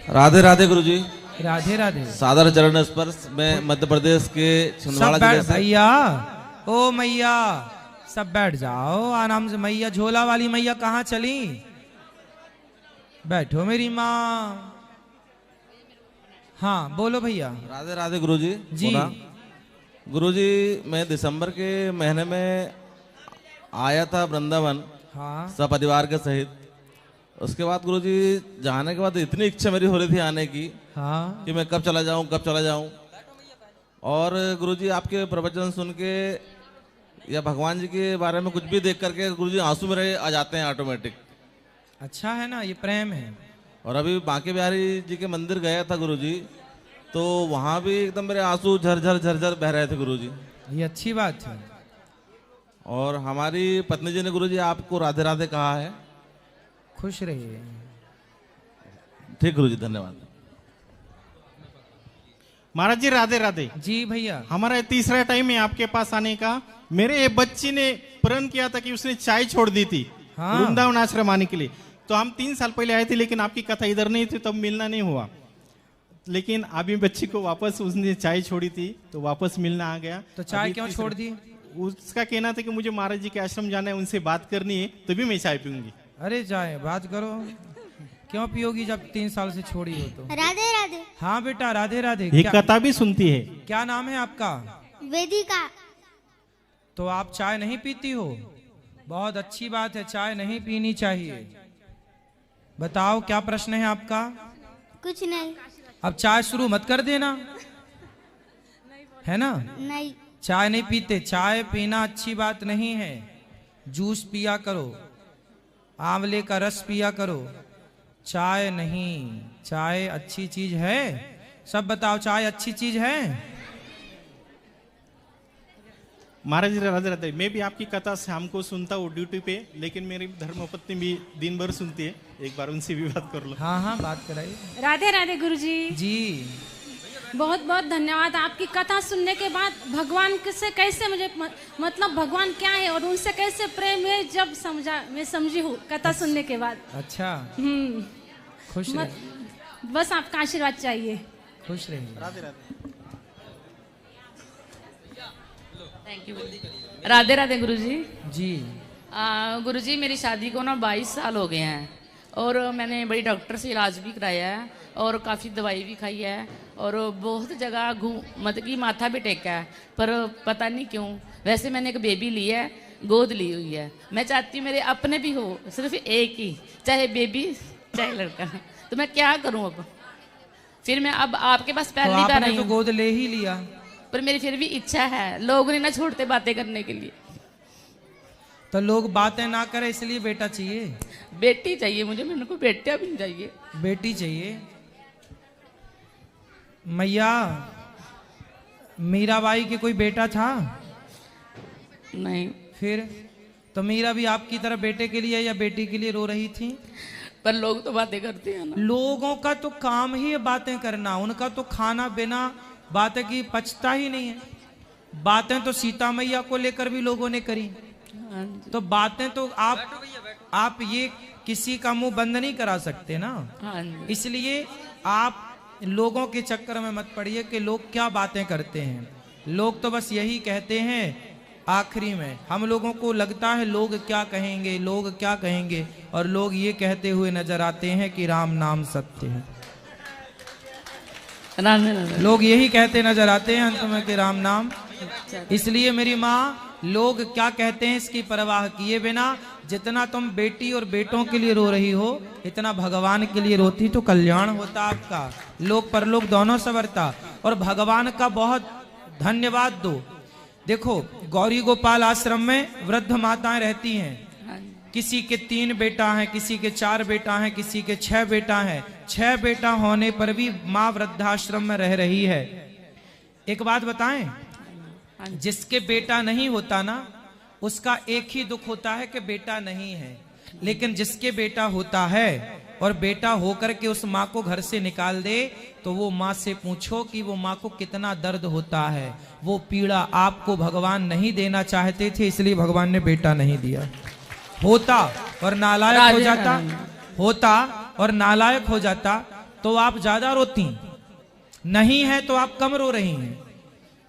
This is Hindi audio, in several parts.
राधे राधे गुरु जी। राधे राधे। सादर चरण स्पर्श में मध्य प्रदेश के छिंदवाड़ा जिले से। भैया ओ मैया सब बैठ जाओ आराम से। मैया झोला वाली मैया कहाँ चली? बैठो मेरी माँ। हाँ बोलो भैया। राधे राधे गुरु जी। जी गुरु जी, मैं दिसंबर के महीने में आया था वृंदावन, हाँ सपरिवार के सहित। उसके बाद गुरुजी जाने के बाद इतनी इच्छा मेरी हो रही थी आने की, हाँ कि मैं कब चला जाऊं। और गुरुजी आपके प्रवचन सुन के या भगवान जी के बारे में कुछ भी देख करके गुरुजी आंसू मेरे आ जाते हैं ऑटोमेटिक। अच्छा है ना, ये प्रेम है। और अभी बांके बिहारी जी के मंदिर गया था गुरुजी, तो वहां भी एकदम मेरे आंसू झरझर बह रहे थे गुरुजी। ये अच्छी बात है। और हमारी पत्नी जी ने गुरुजी आपको राधे राधे कहा है। खुश रहिए। ठीक गुरुजी, धन्यवाद। महाराज जी राधे राधे। जी भैया। हमारा तीसरा टाइम है आपके पास आने का। मेरे बच्ची ने प्रण किया था कि उसने चाय छोड़ दी थी हाँ। वृंदावन आश्रम आने के लिए। तो हम 3 साल पहले आए थे, लेकिन आपकी कथा इधर नहीं थी, तब मिलना नहीं हुआ। लेकिन अभी बच्ची को वापस उसने चाय छोड़ी थी तो वापस मिलना आ गया। तो चाय क्यों छोड़ दी? उसका कहना था कि मुझे महाराज जी के आश्रम जाना है, उनसे बात करनी है, तभी मैं चाय पीऊंगी। अरे जाए बात करो, क्यों पियोगी जब 3 साल से छोड़ी हो तो? राधे राधे। हाँ बेटा राधे राधे। ये कथा भी सुनती है। क्या नाम है आपका? वेदिका। तो आप चाय नहीं पीती हो? बहुत अच्छी बात है, चाय नहीं पीनी चाहिए। बताओ क्या प्रश्न है आपका? कुछ नहीं। अब चाय शुरू मत कर देना, है ना? नहीं। चाय नहीं पीते, चाय पीना अच्छी बात नहीं है। जूस पिया करो, आंवले का रस पिया करो, चाय नहीं। चाय अच्छी चीज है, सब बताओ चाय अच्छी चीज है? महाराज जी राधे राधे। मैं भी आपकी कथा शाम को सुनता हूँ ड्यूटी पे, लेकिन मेरी धर्मपत्नी भी दिन भर सुनती है। एक बार उनसे भी बात कर लो। हाँ हाँ बात कराइए। राधे राधे गुरुजी। जी बहुत बहुत धन्यवाद। आपकी कथा सुनने के बाद भगवान से कैसे मुझे मतलब भगवान क्या है और उनसे कैसे प्रेम है जब समझा, मैं समझी हूँ कथा सुनने के बाद। अच्छा खुश रहिए। बस आपका आशीर्वाद चाहिए। खुश रहिए। राधे राधे। Thank you. राधे राधे गुरुजी। जी गुरुजी मेरी शादी को ना 22 साल हो गए हैं और मैंने बड़ी डॉक्टर से इलाज भी कराया है और काफ़ी दवाई भी खाई है और बहुत जगह मतलब कि माथा भी टेका है, पर पता नहीं क्यों। वैसे मैंने एक बेबी ली है, गोद ली हुई है। मैं चाहती हूँ मेरे अपने भी हो, सिर्फ एक ही, चाहे बेबी चाहे लड़का। तो मैं क्या करूँ अब? फिर मैं अब आपके पास पहली बार आई तो हूँ, गोद ले ही लिया। पर मेरी फिर भी इच्छा है। लोग नहीं ना छोड़ते बातें करने के लिए। तो लोग बातें ना करें इसलिए बेटा चाहिए? बेटी चाहिए मुझे, मेरे को बेटा भी नहीं चाहिए। बेटी चाहिए। मैया मीराबाई के कोई बेटा था? नहीं। फिर तो मीरा भी आपकी तरह बेटे के लिए या बेटी के लिए रो रही थी? पर लोग तो बातें करते हैं ना। लोगों का तो काम ही है बातें करना, उनका तो खाना बिना बातें की पचता ही नहीं है। बातें तो सीता मैया को लेकर भी लोगों ने करी। तो बातें तो आप ये किसी का मुंह बंद नहीं करा सकते ना। इसलिए आप लोगों के चक्कर में मत पड़िए कि लोग क्या बातें करते हैं। लोग तो बस यही कहते हैं आखिरी में। हम लोगों को लगता है लोग क्या कहेंगे, लोग क्या कहेंगे, और लोग ये कहते हुए नजर आते हैं कि राम नाम सत्य है। लोग यही कहते नजर आते हैं अंत में कि राम नाम। इसलिए मेरी माँ, लोग क्या कहते हैं इसकी परवाह किए बिना जितना तुम बेटी और बेटों के लिए रो रही हो, इतना भगवान के लिए रोती तो कल्याण होता आपका, लोक परलोक दोनों संवरता। और भगवान का बहुत धन्यवाद दो। देखो गौरी गोपाल आश्रम में वृद्ध माताएं रहती हैं। किसी के 3 बेटा हैं, किसी के 4 बेटा हैं, किसी के 6 बेटा हैं। 6 बेटा होने पर भी माँ वृद्धाश्रम में रह रही है। एक बात बताएं, जिसके बेटा नहीं होता ना, उसका एक ही दुख होता है कि बेटा नहीं है। लेकिन जिसके बेटा होता है और बेटा होकर के उस माँ को घर से निकाल दे, तो वो माँ से पूछो कि वो माँ को कितना दर्द होता है। वो पीड़ा आपको भगवान नहीं देना चाहते थे, इसलिए भगवान ने बेटा नहीं दिया। होता और नालायक हो जाता, होता और नालायक हो जाता तो आप ज्यादा रोती, नहीं है तो आप कम रो रही हैं।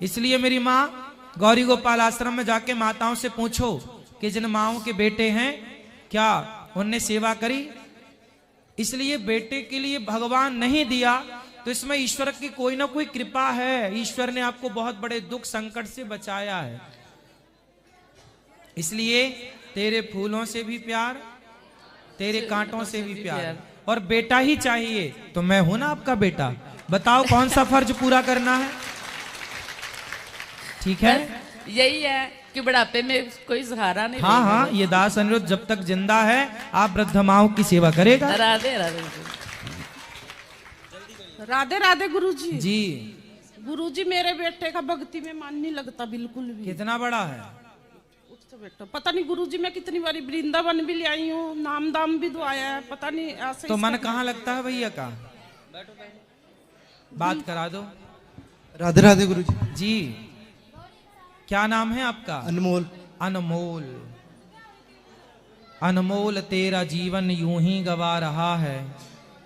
इसलिए मेरी माँ, गौरी गोपाल आश्रम में जाके माताओं से पूछो कि जिन माओं के बेटे हैं क्या उनने सेवा करी। इसलिए बेटे के लिए भगवान नहीं दिया तो इसमें ईश्वर की कोई ना कोई कृपा है। ईश्वर ने आपको बहुत बड़े दुख संकट से बचाया है। इसलिए तेरे फूलों से भी प्यार, तेरे कांटों से भी प्यार, और बेटा ही चाहिए तो मैं हूं ना आपका बेटा। बताओ कौन सा फर्ज पूरा करना है। ठीक है, यही है कि बुढ़ापे में कोई सहारा नहीं। हाँ हाँ, ये दास अनिरुद्ध जब तक जिंदा है आप वृद्ध माओं की सेवा करेगा। राधे राधे राधे राधे गुरुजी। जी, गुरुजी मेरे बेटे का भक्ति में मन नहीं लगता बिल्कुल भी। कितना बड़ा है? उससे बेटा पता नहीं गुरुजी, मैं कितनी बारी वृंदावन भी ले आई हूँ, नाम दाम भी दुआया है, पता नहीं ऐसे। तो मन कहाँ लगता है भैया का? बात करा दो। राधे राधे गुरुजी। जी, क्या नाम है आपका? अनमोल। अनमोल। अनमोल तेरा जीवन यूं ही गवा रहा है,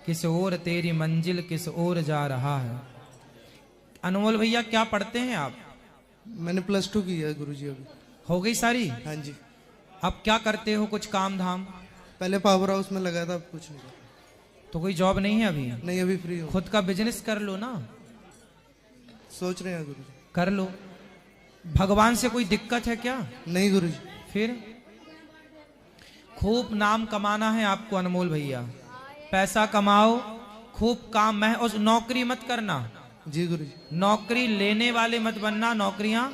किस ओर तेरी मंजिल किस ओर जा रहा है। अनमोल भैया क्या पढ़ते हैं आप? मैंने +2 की है गुरुजी अभी। हो गई सारी? हाँ जी। अब क्या करते हो? कुछ काम धाम? पहले पावर हाउस में लगा था, अब कुछ नहीं। तो कोई जॉब नहीं है अभी? नहीं, अभी फ्री हूँ। खुद का बिजनेस कर लो ना। सोच रहे हैं गुरुजी। कर लो। भगवान से कोई दिक्कत है क्या? नहीं गुरुजी। फिर खूब नाम कमाना है आपको अनमोल भैया। पैसा कमाओ, खूब काम में, और नौकरी मत करना। जी गुरुजी। नौकरी लेने वाले मत बनना, नौकरियां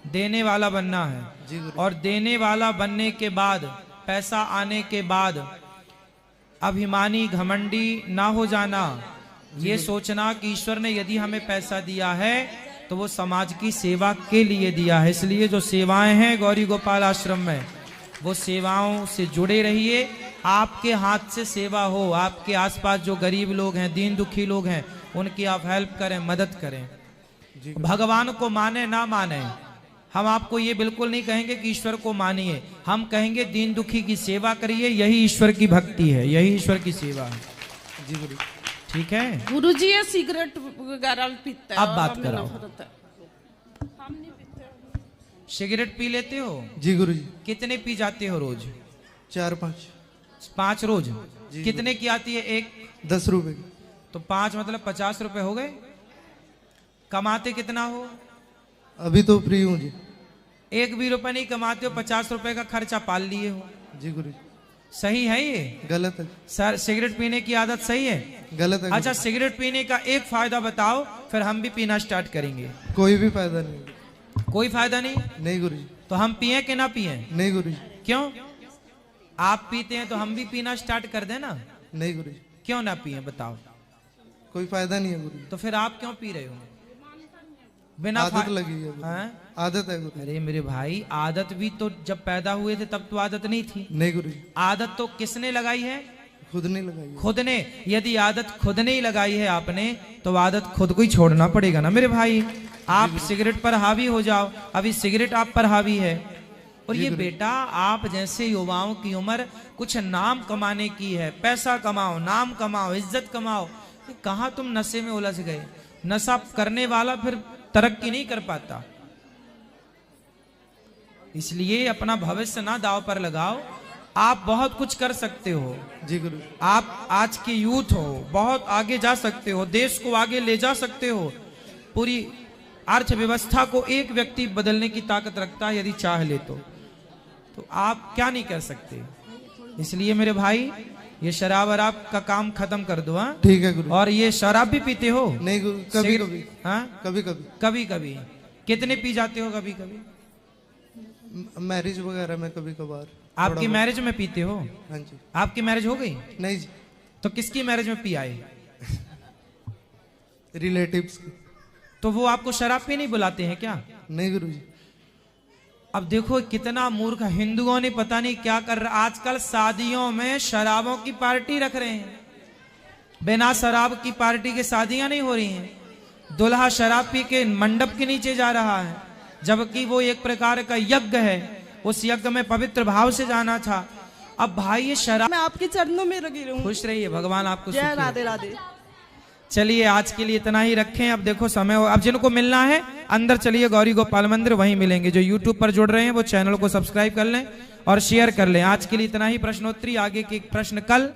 देने वाला बनना है। जी गुरुजी। और देने वाला बनने के बाद, पैसा आने के बाद अभिमानी घमंडी ना हो जाना। ये सोचना कि ईश्वर ने यदि हमें पैसा दिया है तो वो समाज की सेवा के लिए दिया है। इसलिए जो सेवाएं हैं गौरी गोपाल आश्रम में, वो सेवाओं से जुड़े रहिए। आपके हाथ से सेवा हो, आपके आसपास जो गरीब लोग हैं, दीन दुखी लोग हैं, उनकी आप हेल्प करें, मदद करें। भगवान को माने ना माने, हम आपको ये बिल्कुल नहीं कहेंगे कि ईश्वर को मानिए। हम कहेंगे दीन दुखी की सेवा करिए, यही ईश्वर की भक्ति है, यही ईश्वर की सेवा है। जी गुरुजी। ठीक है गुरुजी, ये सिगरेट वगैरह पीता है। अब बात हमें कराओ। नफरत है। हम नहीं पीते। सिगरेट पी लेते हो? जी गुरुजी। कितने पी जाते हो रोज? 4-5। 5 रोज? कितने की आती है एक? 10 रुपए की। तो 5 मतलब 50 रुपए हो गए। कमाते कितना हो? अभी तो फ्री हूँ जी। 1 भी रुपए नहीं कमाते हो, 50 रुपए का खर्चा पाल लिए हो। जी गुरुजी। सही है ये? गलत है। सर, सिगरेट पीने की आदत सही है? गलत है। अच्छा, सिगरेट पीने का एक फायदा बताओ, फिर हम भी पीना स्टार्ट करेंगे। कोई भी फायदा नहीं। कोई फायदा नहीं? नहीं गुरुजी। तो हम पिए कि ना पिए? नहीं गुरुजी। क्यों? आप पीते हैं तो हम भी पीना स्टार्ट कर देना। नहीं गुरुजी। क्यों ना पिए बताओ? कोई फायदा नहीं है गुरुजी। तो फिर आप क्यों पी रहे हो? बिना आदत लगी है गुरुजी। हैं? आदत है गुरुजी। अरे मेरे भाई, आदत भी तो जब पैदा हुए थे तब तो आदत नहीं थी। नहीं गुरुजी। आदत तो किसने लगाई है? खुद नहीं लगाई है। खुद ने। यदि आदत खुद ने ही लगाई है आपने, तो आदत खुद को ही छोड़ना पड़ेगा ना मेरे भाई। आप सिगरेट पर हावी हो जाओ, अभी सिगरेट आप पर हावी है। और ये बेटा, आप जैसे युवाओं की उम्र कुछ नाम कमाने की है। पैसा कमाओ, नाम कमाओ, इज्जत कमाओ। कहाँ तुम नशे में उलझ गए? नशा करने वाला फिर तरक्की नहीं कर पाता। इसलिए अपना भविष्य ना दांव पर लगाओ। आप बहुत कुछ कर सकते हो जी गुरु। आप आज के यूथ हो, बहुत आगे जा सकते हो, देश को आगे ले जा सकते हो। पूरी अर्थव्यवस्था को एक व्यक्ति बदलने की ताकत रखता है यदि चाह ले तो आप क्या नहीं कर सकते। इसलिए मेरे भाई, ये शराब वराब का काम खत्म कर दो। हाँ ठीक है गुरु। और ये शराब भी पीते हो? नहीं गुरु, कभी कभी। हाँ कभी कभी। कभी कभी। कितने पी जाते हो कभी कभी? मैरिज वगैरह में कभी कभार। आपकी मैरिज में पीते हो? हाँ जी। आपकी मैरिज हो गई? नहीं जी। तो किसकी मैरिज में पी आए? रिलेटिव्स की। तो वो आपको शराब पी नहीं बुलाते हैं क्या? नहीं गुरु जी। अब देखो कितना मूर्ख हिंदुओं ने पता नहीं क्या कर रहा। आजकल शादियों में शराबों की पार्टी रख रहे हैं। बिना शराब की पार्टी के शादियां नहीं हो रही हैं। दुल्हा शराब पी के मंडप के नीचे जा रहा है, जबकि वो एक प्रकार का यज्ञ है। उस यज्ञ में पवित्र भाव से जाना था। अब भाई ये शराब, मैं आपके चरणों में लगी रहूं। खुश रहिए, भगवान आपको जय सुखी राधे रखे। राधे। चलिए आज के लिए इतना ही रखें। अब देखो समय हो, अब जिनको मिलना है अंदर चलिए गौरी गोपाल मंदिर, वहीं मिलेंगे। जो यूट्यूब पर जुड़ रहे हैं वो चैनल को सब्सक्राइब कर लें और शेयर कर लें। आज के लिए इतना ही। प्रश्नोत्तरी आगे के प्रश्न कल